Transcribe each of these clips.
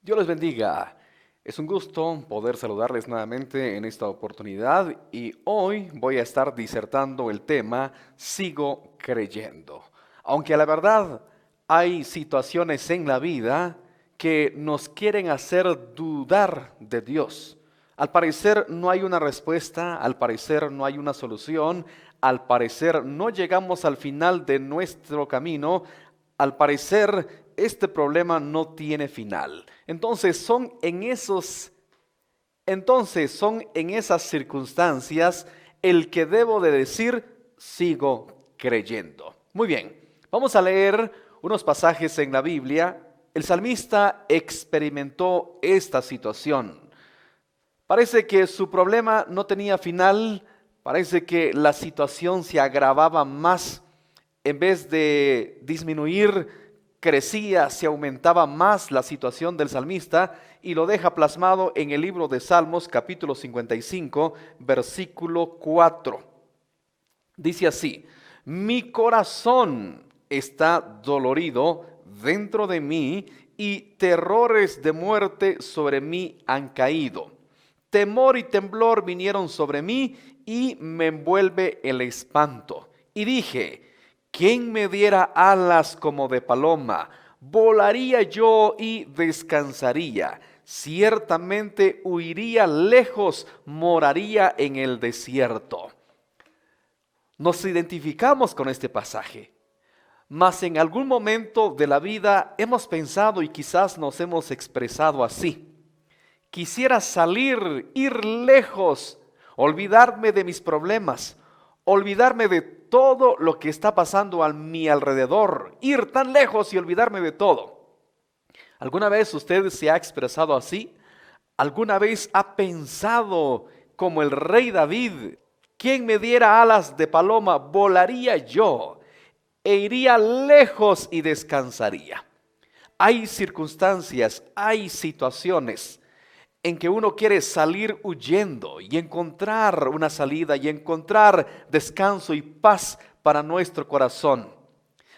Dios les bendiga. Es un gusto poder saludarles nuevamente en esta oportunidad y hoy voy a estar disertando el tema Sigo creyendo. Aunque a la verdad hay situaciones en la vida que nos quieren hacer dudar de Dios. Al parecer no hay una respuesta, al parecer no hay una solución, al parecer no llegamos al final de nuestro camino, al parecer este problema no tiene final. Entonces son en esas circunstancias el que debo de decir sigo creyendo. Muy bien, vamos a leer unos pasajes en la Biblia. El salmista experimentó esta situación. Parece que su problema no tenía final, parece que la situación se agravaba más. En vez de disminuir, crecía, se aumentaba más la situación del salmista y lo deja plasmado en el libro de Salmos capítulo 55, versículo 4. Dice así: mi corazón está dolorido dentro de mí y terrores de muerte sobre mí han caído. Temor y temblor vinieron sobre mí y me envuelve el espanto. Y dije: ¿quién me diera alas como de paloma? Volaría yo y descansaría. Ciertamente huiría lejos, moraría en el desierto. Nos identificamos con este pasaje, mas en algún momento de la vida hemos pensado y quizás nos hemos expresado así: quisiera salir, ir lejos, olvidarme de mis problemas, olvidarme de todo lo que está pasando a mi alrededor, ir tan lejos y olvidarme de todo. ¿Alguna vez usted se ha expresado así? ¿Alguna vez ha pensado como el rey David: quien me diera alas de paloma, volaría yo e iría lejos y descansaría? Hay circunstancias, hay situaciones en que uno quiere salir huyendo y encontrar una salida y encontrar descanso y paz para nuestro corazón.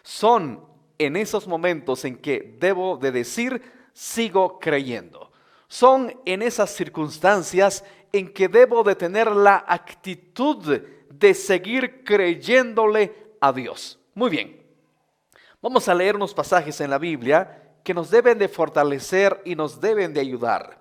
Son en esos momentos en que debo de decir sigo creyendo. Son en esas circunstancias en que debo de tener la actitud de seguir creyéndole a Dios. Muy bien, vamos a leer unos pasajes en la Biblia que nos deben de fortalecer y nos deben de ayudar.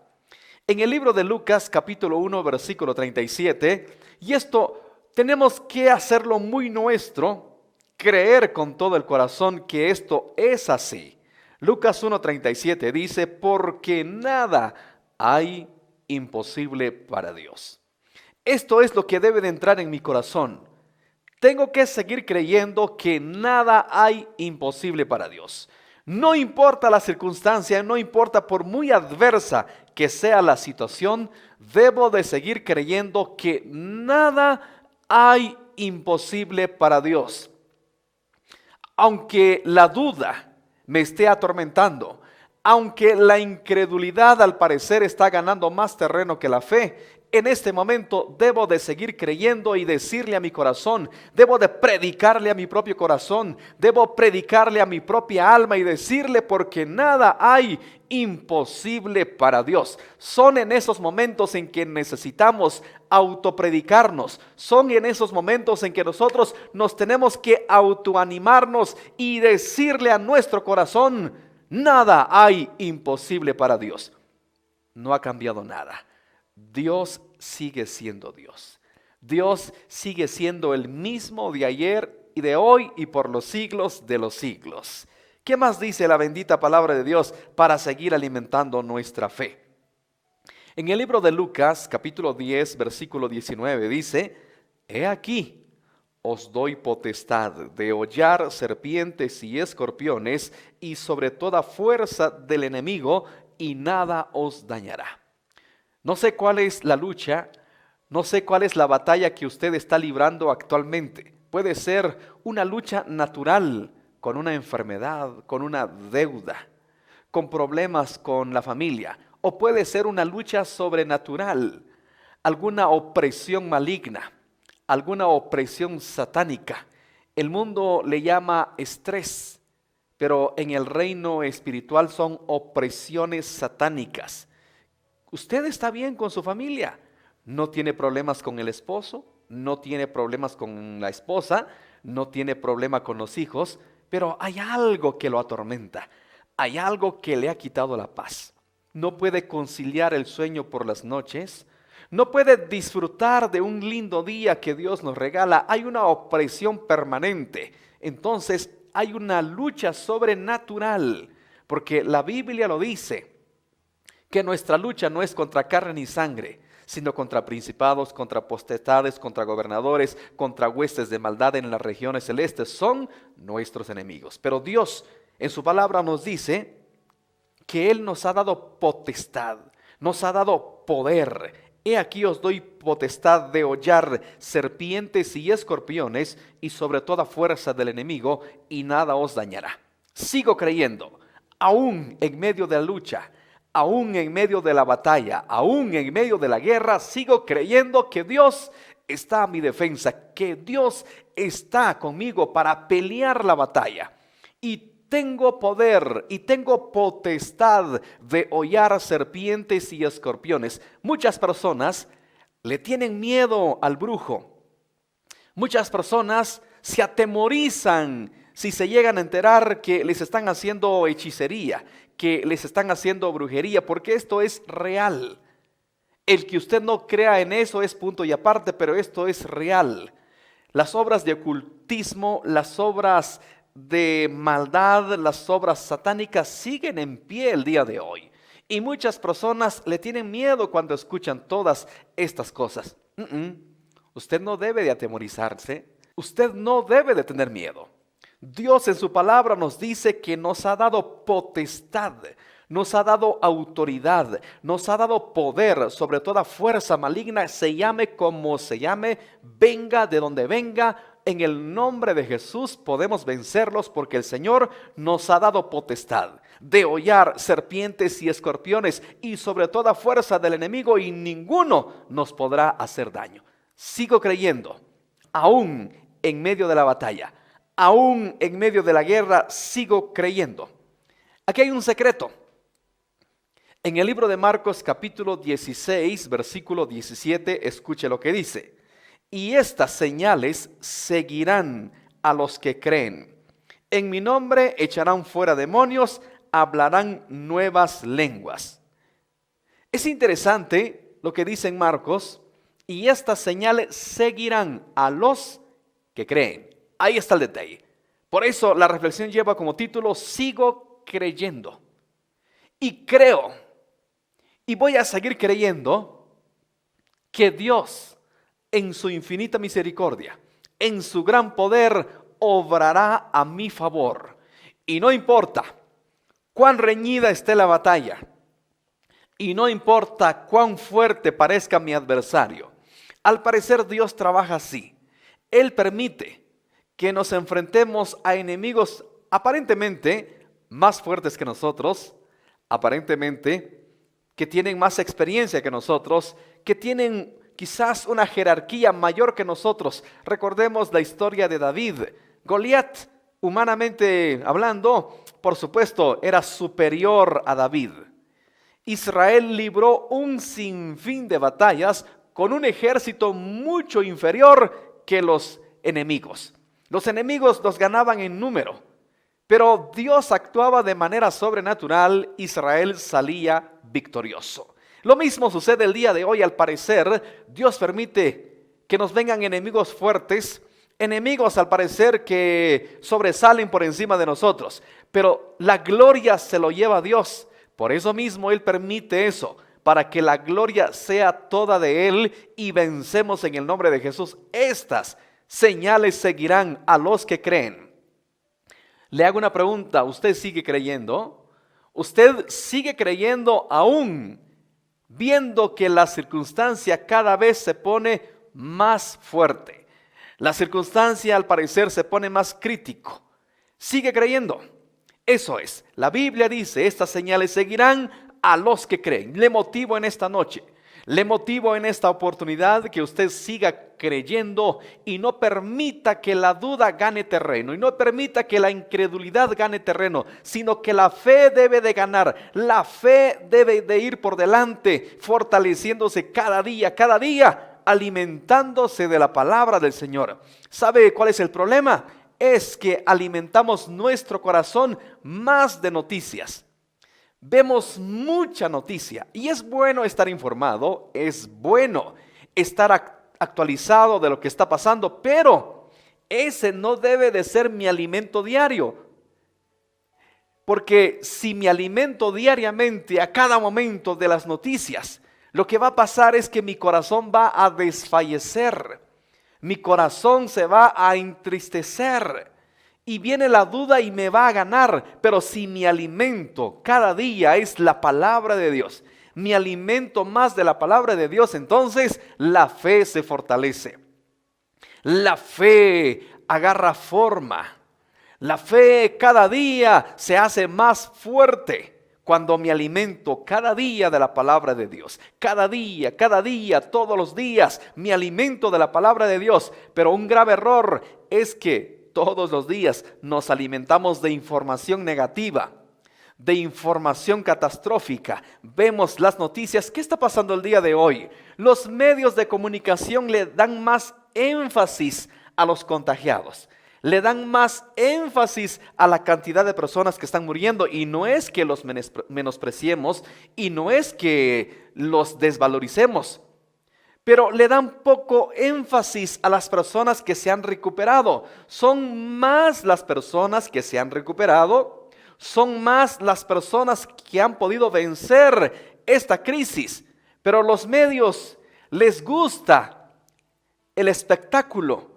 En el libro de Lucas, capítulo 1, versículo 37, y esto tenemos que hacerlo muy nuestro, creer con todo el corazón que esto es así. Lucas 1:37 dice: porque nada hay imposible para Dios. Esto es lo que debe de entrar en mi corazón. Tengo que seguir creyendo que nada hay imposible para Dios. No importa la circunstancia, no importa por muy adversa que sea la situación, debo de seguir creyendo que nada hay imposible para Dios. Aunque la duda me esté atormentando, aunque la incredulidad al parecer está ganando más terreno que la fe, en este momento debo de seguir creyendo y decirle a mi corazón, debo de predicarle a mi propio corazón, debo predicarle a mi propia alma y decirle: porque nada hay imposible para Dios. Son en esos momentos en que necesitamos autopredicarnos, son en esos momentos en que nosotros nos tenemos que autoanimarnos y decirle a nuestro corazón: nada hay imposible para Dios. No ha cambiado nada. Dios sigue siendo Dios. Dios sigue siendo el mismo de ayer y de hoy y por los siglos de los siglos. ¿Qué más dice la bendita palabra de Dios para seguir alimentando nuestra fe? En el libro de Lucas, capítulo 10, versículo 19, dice: he aquí, os doy potestad de hollar serpientes y escorpiones y sobre toda fuerza del enemigo, y nada os dañará. No sé cuál es la lucha, no sé cuál es la batalla que usted está librando actualmente. Puede ser una lucha natural, con una enfermedad, con una deuda, con problemas con la familia. O puede ser una lucha sobrenatural, alguna opresión maligna, alguna opresión satánica. El mundo le llama estrés, pero en el reino espiritual son opresiones satánicas. Usted está bien con su familia, no tiene problemas con el esposo, no tiene problemas con la esposa, no tiene problema con los hijos, pero hay algo que lo atormenta, hay algo que le ha quitado la paz. No puede conciliar el sueño por las noches, no puede disfrutar de un lindo día que Dios nos regala, hay una opresión permanente. Entonces hay una lucha sobrenatural, porque la Biblia lo dice, que nuestra lucha no es contra carne ni sangre, sino contra principados, contra potestades, contra gobernadores, contra huestes de maldad en las regiones celestes. Son nuestros enemigos. Pero Dios en su palabra nos dice que Él nos ha dado potestad, nos ha dado poder. He aquí os doy potestad de hollar serpientes y escorpiones y sobre toda fuerza del enemigo, y nada os dañará. Sigo creyendo, aún en medio de la lucha, aún en medio de la batalla, aún en medio de la guerra, sigo creyendo que Dios está a mi defensa, que Dios está conmigo para pelear la batalla. Y tengo poder y tengo potestad de hollar serpientes y escorpiones. Muchas personas le tienen miedo al brujo. Muchas personas se atemorizan si se llegan a enterar que les están haciendo hechicería, que les están haciendo brujería, porque esto es real. El que usted no crea en eso es punto y aparte, pero esto es real. Las obras de ocultismo, las obras de maldad, las obras satánicas siguen en pie el día de hoy. Y muchas personas le tienen miedo cuando escuchan todas estas cosas. Usted no debe de atemorizarse, usted no debe de tener miedo. Dios en su palabra nos dice que nos ha dado potestad, nos ha dado autoridad, nos ha dado poder sobre toda fuerza maligna, se llame como se llame, venga de donde venga. En el nombre de Jesús podemos vencerlos, porque el Señor nos ha dado potestad de hollar serpientes y escorpiones y sobre toda fuerza del enemigo, y ninguno nos podrá hacer daño. Sigo creyendo, aún en medio de la batalla, aún en medio de la guerra, sigo creyendo. Aquí hay un secreto. En el libro de Marcos capítulo 16, versículo 17, escuche lo que dice. Y estas señales seguirán a los que creen. En mi nombre echarán fuera demonios, hablarán nuevas lenguas. Es interesante lo que dice en Marcos. Y estas señales seguirán a los que creen. Ahí está el detalle. Por eso la reflexión lleva como título, sigo creyendo. Y creo, y voy a seguir creyendo, que Dios, en su infinita misericordia, en su gran poder, obrará a mi favor. Y no importa cuán reñida esté la batalla, y no importa cuán fuerte parezca mi adversario. Al parecer Dios trabaja así. Él permite que nos enfrentemos a enemigos aparentemente más fuertes que nosotros, aparentemente que tienen más experiencia que nosotros, que tienen quizás una jerarquía mayor que nosotros. Recordemos la historia de David. Goliat, humanamente hablando, por supuesto, era superior a David. Israel libró un sinfín de batallas con un ejército mucho inferior que los enemigos. Los enemigos los ganaban en número, pero Dios actuaba de manera sobrenatural. Israel salía victorioso. Lo mismo sucede el día de hoy. Al parecer, Dios permite que nos vengan enemigos fuertes, enemigos al parecer que sobresalen por encima de nosotros, pero la gloria se lo lleva a Dios. Por eso mismo Él permite eso, para que la gloria sea toda de Él y vencemos en el nombre de Jesús. Estas señales seguirán a los que creen. Le hago una pregunta, ¿usted sigue creyendo? ¿Usted sigue creyendo aún viendo que la circunstancia cada vez se pone más fuerte? La circunstancia al parecer se pone más crítico. ¿Sigue creyendo? Eso es, la Biblia dice, estas señales seguirán a los que creen. Le motivo en esta noche, Le motivo en esta oportunidad que usted siga creyendo y no permita que la duda gane terreno y no permita que la incredulidad gane terreno, sino que la fe debe de ganar, la fe debe de ir por delante, fortaleciéndose cada día, alimentándose de la palabra del Señor. ¿Sabe cuál es el problema? Es que alimentamos nuestro corazón más de noticias. Vemos mucha noticia y es bueno estar informado, es bueno estar actualizado de lo que está pasando, pero ese no debe de ser mi alimento diario. Porque si me alimento diariamente a cada momento de las noticias, lo que va a pasar es que mi corazón va a desfallecer, mi corazón se va a entristecer. Y viene la duda y me va a ganar. Pero si mi alimento cada día es la palabra de Dios, mi alimento más de la palabra de Dios, entonces la fe se fortalece. La fe agarra forma. La fe cada día se hace más fuerte cuando me alimento cada día de la palabra de Dios. Cada día, todos los días me alimento de la palabra de Dios. Pero un grave error es que todos los días nos alimentamos de información negativa, de información catastrófica. Vemos las noticias. ¿Qué está pasando el día de hoy? Los medios de comunicación le dan más énfasis a los contagiados. Le dan más énfasis a la cantidad de personas que están muriendo. Y no es que los menospreciemos y no es que los desvaloricemos. Pero le dan poco énfasis a las personas que se han recuperado. Son más las personas que se han recuperado, son más las personas que han podido vencer esta crisis. Pero los medios les gusta el espectáculo,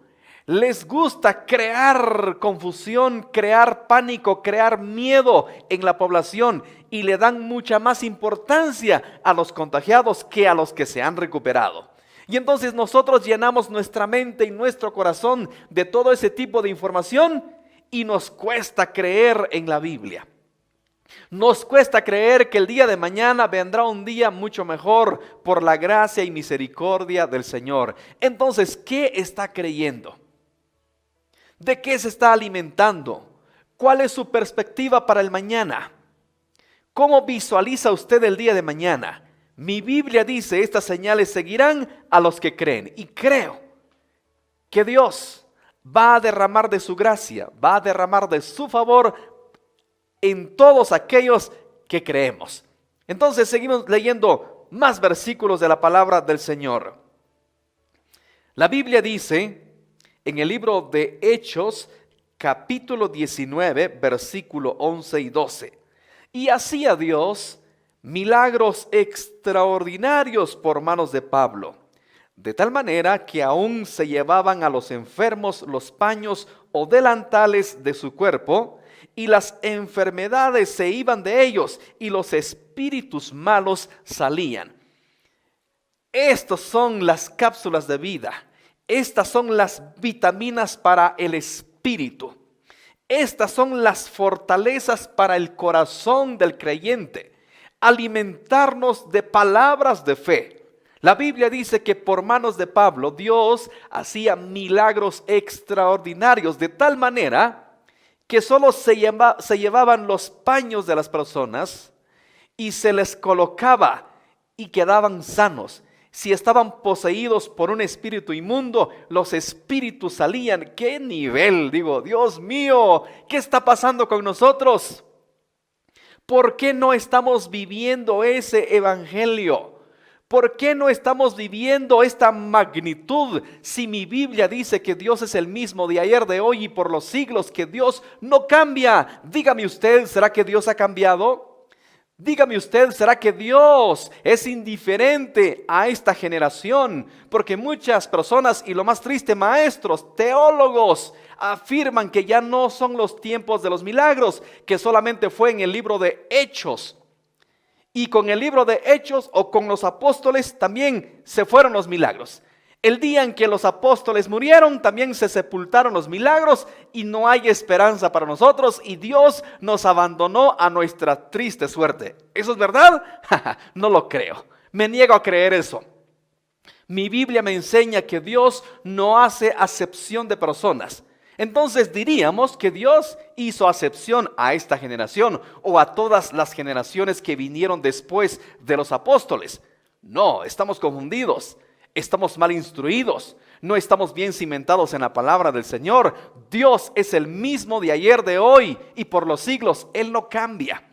les gusta crear confusión, crear pánico, crear miedo en la población y le dan mucha más importancia a los contagiados que a los que se han recuperado. Y entonces nosotros llenamos nuestra mente y nuestro corazón de todo ese tipo de información y nos cuesta creer en la Biblia. Nos cuesta creer que el día de mañana vendrá un día mucho mejor por la gracia y misericordia del Señor. Entonces, ¿qué está creyendo? ¿De qué se está alimentando? ¿Cuál es su perspectiva para el mañana? ¿Cómo visualiza usted el día de mañana? Mi Biblia dice, estas señales seguirán a los que creen. Y creo que Dios va a derramar de su gracia, va a derramar de su favor en todos aquellos que creemos. Entonces seguimos leyendo más versículos de la palabra del Señor. La Biblia dice en el libro de Hechos, capítulo 19, versículo 11 y 12. Y hacía Dios milagros extraordinarios por manos de Pablo, de tal manera que aún se llevaban a los enfermos los paños o delantales de su cuerpo, y las enfermedades se iban de ellos, y los espíritus malos salían. Estas son las cápsulas de vida, estas son las vitaminas para el espíritu, estas son las fortalezas para el corazón del creyente. Alimentarnos de palabras de fe. La Biblia dice que por manos de Pablo Dios hacía milagros extraordinarios de tal manera que solo se llevaban los paños de las personas y se les colocaba y quedaban sanos. Si estaban poseídos por un espíritu inmundo, los espíritus salían. ¿Qué nivel? Digo, Dios mío, ¿qué está pasando con nosotros? ¿Por qué no estamos viviendo ese evangelio? ¿Por qué no estamos viviendo esta magnitud si mi Biblia dice que Dios es el mismo de ayer, de hoy y por los siglos, que Dios no cambia? Dígame usted, ¿será que Dios ha cambiado? Dígame usted, ¿será que Dios es indiferente a esta generación? Porque muchas personas, y lo más triste, maestros, teólogos, afirman que ya no son los tiempos de los milagros, que solamente fue en el libro de Hechos. Y con el libro de Hechos o con los apóstoles también se fueron los milagros. El día en que los apóstoles murieron, también se sepultaron los milagros y no hay esperanza para nosotros y Dios nos abandonó a nuestra triste suerte. ¿Eso es verdad? No lo creo. Me niego a creer eso. Mi Biblia me enseña que Dios no hace acepción de personas. Entonces diríamos que Dios hizo acepción a esta generación o a todas las generaciones que vinieron después de los apóstoles. No, estamos confundidos, estamos mal instruidos, no estamos bien cimentados en la palabra del Señor. Dios es el mismo de ayer, de hoy y por los siglos. Él no cambia.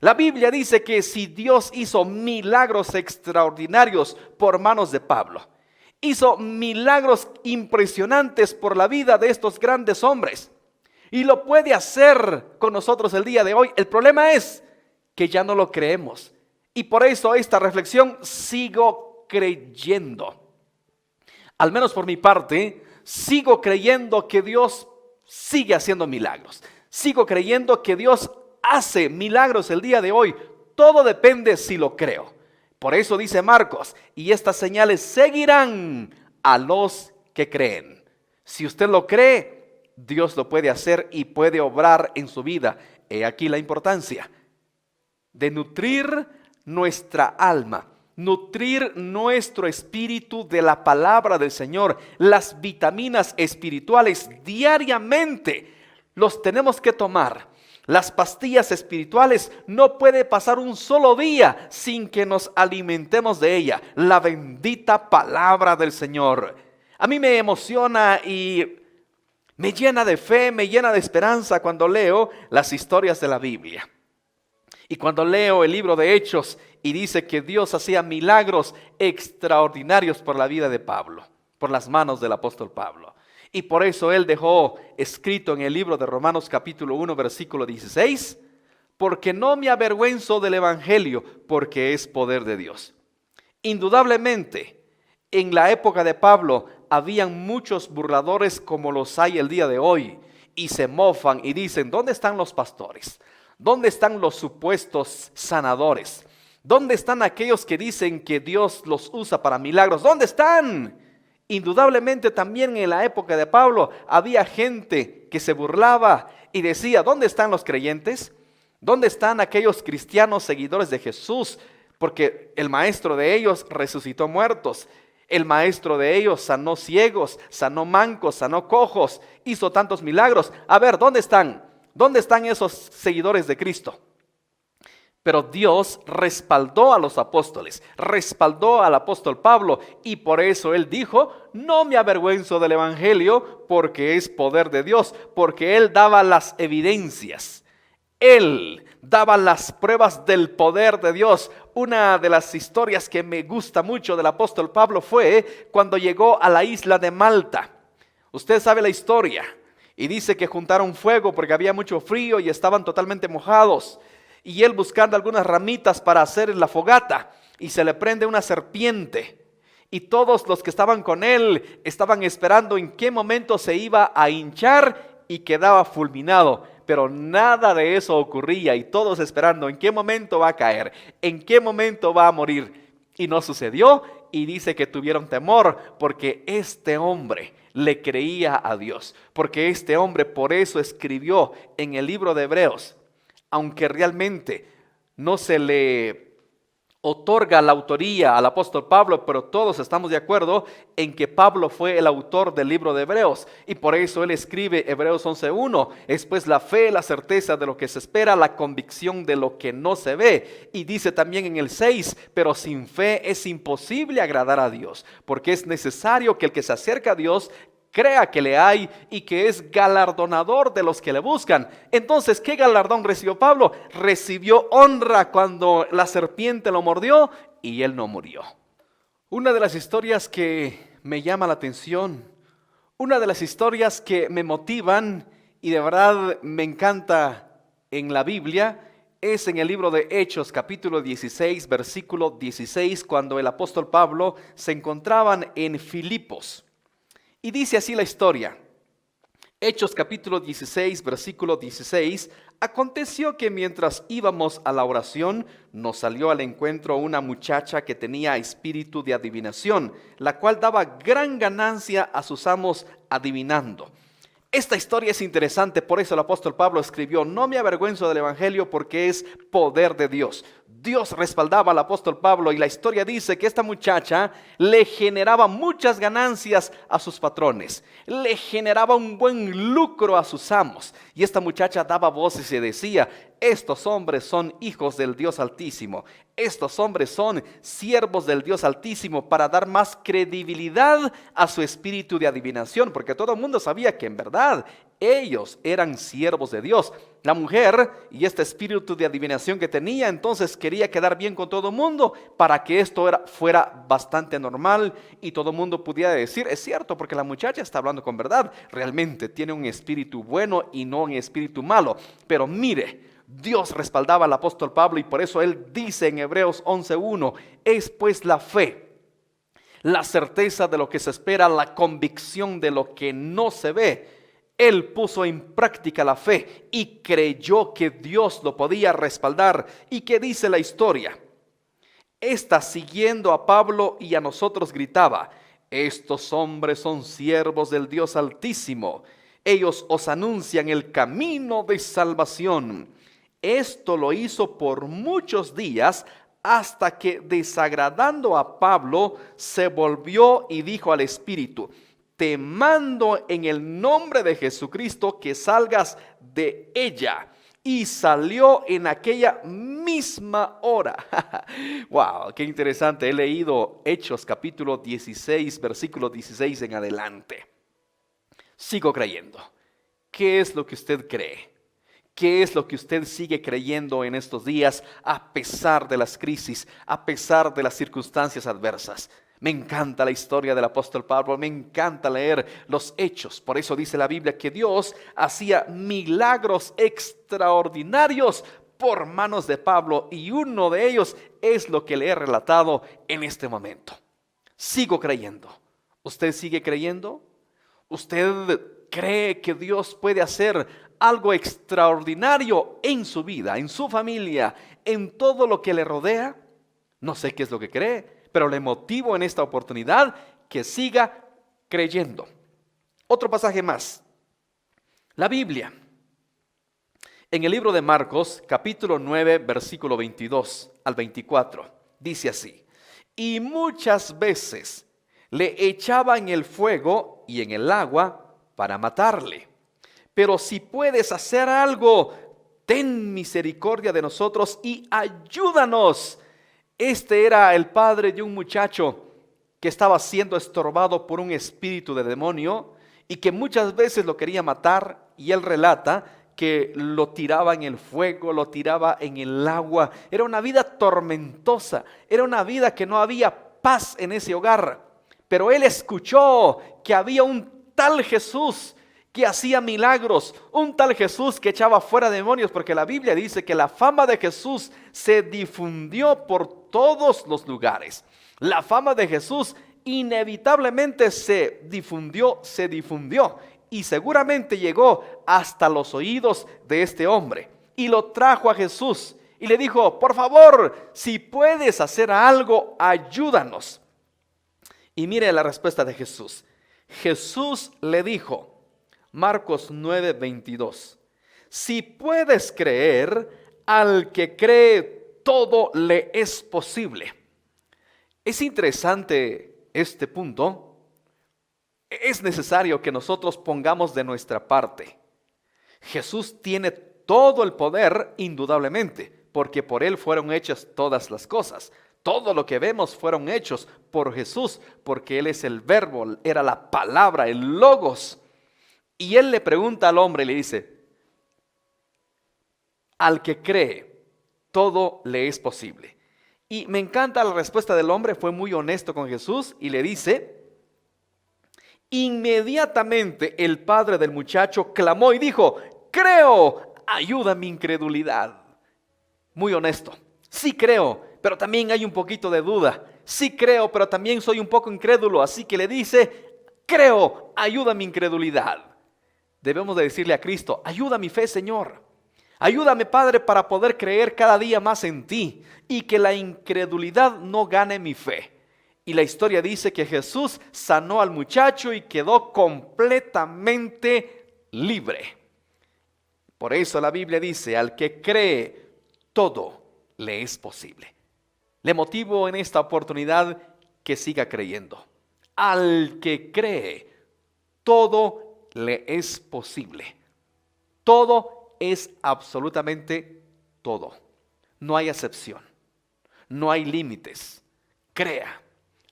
La Biblia dice que si Dios hizo milagros extraordinarios por manos de Pablo, hizo milagros impresionantes por la vida de estos grandes hombres, y lo puede hacer con nosotros el día de hoy. El problema es que ya no lo creemos, y por eso esta reflexión: sigo creyendo. Al menos por mi parte, sigo creyendo que Dios sigue haciendo milagros. Sigo creyendo que Dios hace milagros el día de hoy. Todo depende si lo creo. Por eso dice Marcos: y estas señales seguirán a los que creen. Si usted lo cree, Dios lo puede hacer y puede obrar en su vida. He aquí la importancia de nutrir nuestra alma, nutrir nuestro espíritu de la palabra del Señor. Las vitaminas espirituales diariamente los tenemos que tomar. Las pastillas espirituales, no puede pasar un solo día sin que nos alimentemos de ella. La bendita palabra del Señor. A mí me emociona y me llena de fe, me llena de esperanza cuando leo las historias de la Biblia. Y cuando leo el libro de Hechos y dice que Dios hacía milagros extraordinarios por la vida de Pablo, por las manos del apóstol Pablo. Y por eso él dejó escrito en el libro de Romanos capítulo 1 versículo 16: porque no me avergüenzo del evangelio, porque es poder de Dios. Indudablemente, en la época de Pablo habían muchos burladores como los hay el día de hoy, y se mofan y dicen: ¿dónde están los pastores? ¿Dónde están los supuestos sanadores? ¿Dónde están aquellos que dicen que Dios los usa para milagros? ¿Dónde están? Indudablemente también en la época de Pablo había gente que se burlaba y decía: ¿dónde están los creyentes? ¿Dónde están aquellos cristianos seguidores de Jesús? Porque el maestro de ellos resucitó muertos. El maestro de ellos sanó ciegos, sanó mancos, sanó cojos, hizo tantos milagros. A ver, ¿dónde están? ¿Dónde están esos seguidores de Cristo? Pero Dios respaldó a los apóstoles, respaldó al apóstol Pablo, y por eso él dijo: no me avergüenzo del evangelio, porque es poder de Dios, porque él daba las evidencias, él daba las pruebas del poder de Dios. Una de las historias que me gusta mucho del apóstol Pablo fue cuando llegó a la isla de Malta. Usted sabe la historia, y dice que juntaron fuego porque había mucho frío y estaban totalmente mojados. Y él buscando algunas ramitas para hacer la fogata, y se le prende una serpiente. Y todos los que estaban con él estaban esperando en qué momento se iba a hinchar y quedaba fulminado. Pero nada de eso ocurría, y todos esperando en qué momento va a caer, en qué momento va a morir. Y no sucedió, y dice que tuvieron temor porque este hombre le creía a Dios. Porque este hombre por eso escribió en el libro de Hebreos, aunque realmente no se le otorga la autoría al apóstol Pablo, pero todos estamos de acuerdo en que Pablo fue el autor del libro de Hebreos, y por eso él escribe Hebreos 11:1, es pues la fe, la certeza de lo que se espera, la convicción de lo que no se ve. Y dice también en el 6, pero sin fe es imposible agradar a Dios, porque es necesario que el que se acerca a Dios crea que le hay y que es galardonador de los que le buscan. Entonces, ¿qué galardón recibió Pablo? Recibió honra cuando la serpiente lo mordió y él no murió. Una de las historias que me llama la atención, una de las historias que me motivan y de verdad me encanta en la Biblia, es en el libro de Hechos capítulo 16 versículo 16, cuando el apóstol Pablo se encontraban en Filipos. Y dice así la historia: Hechos capítulo 16, versículo 16. Aconteció que mientras íbamos a la oración, nos salió al encuentro una muchacha que tenía espíritu de adivinación, la cual daba gran ganancia a sus amos adivinando. Esta historia es interesante, por eso el apóstol Pablo escribió: no me avergüenzo del evangelio, porque es poder de Dios. Dios respaldaba al apóstol Pablo y la historia dice que esta muchacha le generaba muchas ganancias a sus patrones, le generaba un buen lucro a sus amos. Y esta muchacha daba voces y decía: estos hombres son hijos del Dios Altísimo, estos hombres son siervos del Dios Altísimo, para dar más credibilidad a su espíritu de adivinación, porque todo el mundo sabía que en verdad ellos eran siervos de Dios. La mujer y este espíritu de adivinación que tenía, entonces quería quedar bien con todo el mundo para que esto fuera bastante normal y todo el mundo pudiera decir: es cierto, porque la muchacha está hablando con verdad, realmente tiene un espíritu bueno y no un espíritu malo. Pero mire, Dios respaldaba al apóstol Pablo y por eso él dice en Hebreos 11:1: es pues la fe, la certeza de lo que se espera, la convicción de lo que no se ve. Él puso en práctica la fe y creyó que Dios lo podía respaldar. ¿Y qué dice la historia? Esta, siguiendo a Pablo y a nosotros, gritaba: estos hombres son siervos del Dios Altísimo, ellos os anuncian el camino de salvación. Esto lo hizo por muchos días, hasta que, desagradando a Pablo, se volvió y dijo al espíritu: te mando en el nombre de Jesucristo que salgas de ella. Y salió en aquella misma hora. Wow, qué interesante. He leído Hechos capítulo 16, versículo 16 en adelante. Sigo creyendo. ¿Qué es lo que usted cree? ¿Qué es lo que usted sigue creyendo en estos días, a pesar de las crisis, a pesar de las circunstancias adversas? Me encanta la historia del apóstol Pablo, me encanta leer los hechos. Por eso dice la Biblia que Dios hacía milagros extraordinarios por manos de Pablo, y uno de ellos es lo que le he relatado en este momento. Sigo creyendo. ¿Usted sigue creyendo? ¿Usted cree que Dios puede hacer algo extraordinario en su vida, en su familia, en todo lo que le rodea? No sé qué es lo que cree, pero le motivo en esta oportunidad que siga creyendo. Otro pasaje más. La Biblia, en el libro de Marcos, capítulo 9, versículo 22 al 24, dice así: y muchas veces le echaba en el fuego y en el agua para matarle. Pero si puedes hacer algo, ten misericordia de nosotros y ayúdanos. Este era el padre de un muchacho que estaba siendo estorbado por un espíritu de demonio y que muchas veces lo quería matar, y él relata que lo tiraba en el fuego, lo tiraba en el agua. Era una vida tormentosa, era una vida que no había paz en ese hogar. Pero él escuchó que había un tal Jesús que hacía milagros, un tal Jesús que echaba fuera demonios, porque la Biblia dice que la fama de Jesús se difundió por todos los lugares. La fama de Jesús inevitablemente se difundió y seguramente llegó hasta los oídos de este hombre, y lo trajo a Jesús y le dijo: por favor, si puedes hacer algo, ayúdanos. Y mire la respuesta de Jesús. Jesús le dijo, Marcos 9:22: si puedes creer, al que cree todo le es posible. Es interesante este punto. Es necesario que nosotros pongamos de nuestra parte. Jesús tiene todo el poder, indudablemente, porque por Él fueron hechas todas las cosas. Todo lo que vemos fueron hechos por Jesús, porque Él es el verbo, era la palabra, el logos. Y Él le pregunta al hombre y le dice: al que cree, todo le es posible. Y me encanta la respuesta del hombre, fue muy honesto con Jesús y le dice: inmediatamente el padre del muchacho clamó y dijo: creo, ayuda mi incredulidad. Muy honesto. Sí creo, pero también hay un poquito de duda. Sí creo, pero también soy un poco incrédulo. Así que le dice: creo, ayuda mi incredulidad. Debemos de decirle a Cristo: ayuda mi fe, Señor. Ayúdame, Padre, para poder creer cada día más en ti y que la incredulidad no gane mi fe. Y la historia dice que Jesús sanó al muchacho y quedó completamente libre. Por eso la Biblia dice: al que cree, todo le es posible. Le motivo en esta oportunidad que siga creyendo. Al que cree, todo le es posible. Todo es absolutamente todo. No hay excepción. No hay límites. Crea.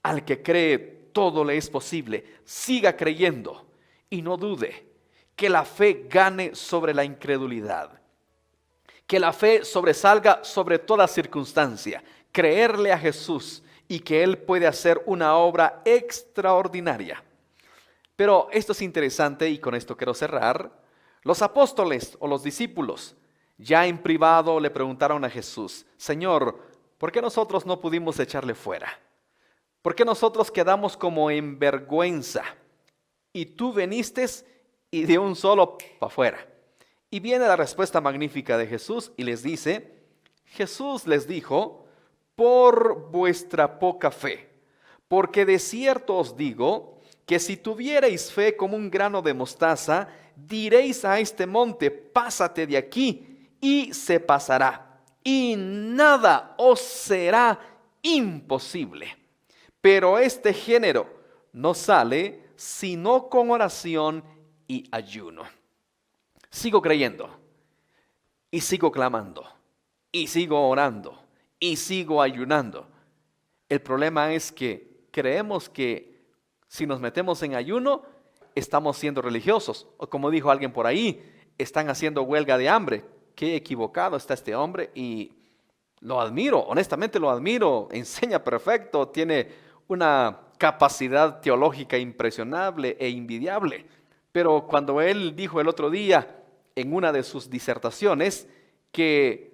Al que cree, todo le es posible. Siga creyendo y no dude. Que la fe gane sobre la incredulidad. Que la fe sobresalga sobre toda circunstancia. Creerle a Jesús y que Él puede hacer una obra extraordinaria. Pero esto es interesante y con esto quiero cerrar. Los apóstoles o los discípulos ya en privado le preguntaron a Jesús: Señor, ¿por qué nosotros no pudimos echarle fuera? ¿Por qué nosotros quedamos como en vergüenza? Y tú viniste y de un solo para afuera. Y viene la respuesta magnífica de Jesús y les dice, Jesús les dijo, por vuestra poca fe, porque de cierto os digo que si tuvierais fe como un grano de mostaza, diréis a este monte, pásate de aquí, y se pasará, y nada os será imposible. Pero este género no sale sino con oración y ayuno. Sigo creyendo, y sigo clamando, y sigo orando, y sigo ayunando. El problema es que creemos que si nos metemos en ayuno, estamos siendo religiosos. O como dijo alguien por ahí, están haciendo huelga de hambre. Qué equivocado está este hombre y lo admiro, honestamente lo admiro. Enseña perfecto, tiene una capacidad teológica impresionable e envidiable. Pero cuando él dijo el otro día en una de sus disertaciones que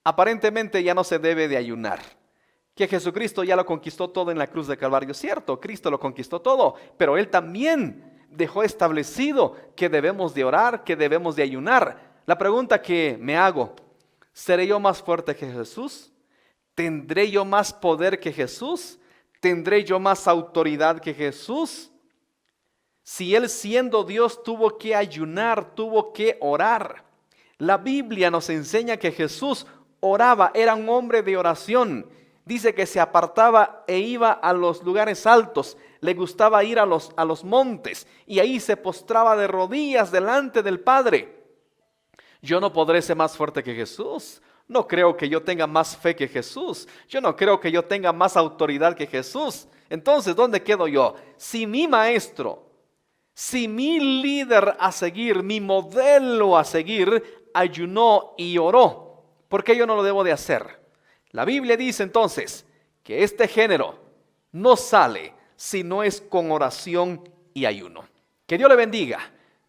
aparentemente ya no se debe de ayunar, que Jesucristo ya lo conquistó todo en la cruz de Calvario, cierto, Cristo lo conquistó todo, pero Él también dejó establecido que debemos de orar, que debemos de ayunar. La pregunta que me hago, ¿seré yo más fuerte que Jesús? ¿Tendré yo más poder que Jesús? ¿Tendré yo más autoridad que Jesús? Si Él siendo Dios tuvo que ayunar, tuvo que orar. La Biblia nos enseña que Jesús oraba, era un hombre de oración. Dice que se apartaba e iba a los lugares altos, le gustaba ir a los montes y ahí se postraba de rodillas delante del Padre. Yo no podré ser más fuerte que Jesús. No creo que yo tenga más fe que Jesús. Yo no creo que yo tenga más autoridad que Jesús. Entonces, ¿dónde quedo yo? Si mi maestro, si mi líder a seguir, mi modelo a seguir, ayunó y oró, ¿por qué yo no lo debo de hacer? La Biblia dice entonces que este género no sale si no es con oración y ayuno. Que Dios le bendiga,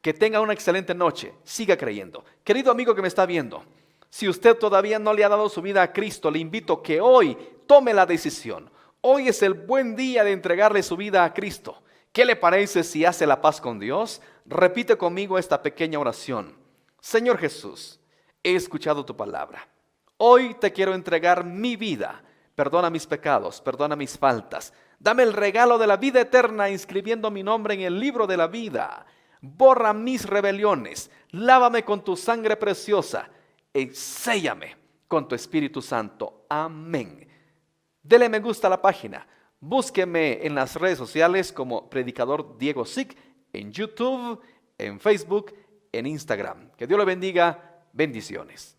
que tenga una excelente noche, siga creyendo. Querido amigo que me está viendo, si usted todavía no le ha dado su vida a Cristo, le invito que hoy tome la decisión. Hoy es el buen día de entregarle su vida a Cristo. ¿Qué le parece si hace la paz con Dios? Repite conmigo esta pequeña oración. Señor Jesús, he escuchado tu palabra. Hoy te quiero entregar mi vida. Perdona mis pecados, perdona mis faltas. Dame el regalo de la vida eterna inscribiendo mi nombre en el libro de la vida. Borra mis rebeliones, lávame con tu sangre preciosa y séllame con tu Espíritu Santo. Amén. Dele me gusta a la página. Búsqueme en las redes sociales como Predicador Diego Sic, en YouTube, en Facebook, en Instagram. Que Dios le bendiga. Bendiciones.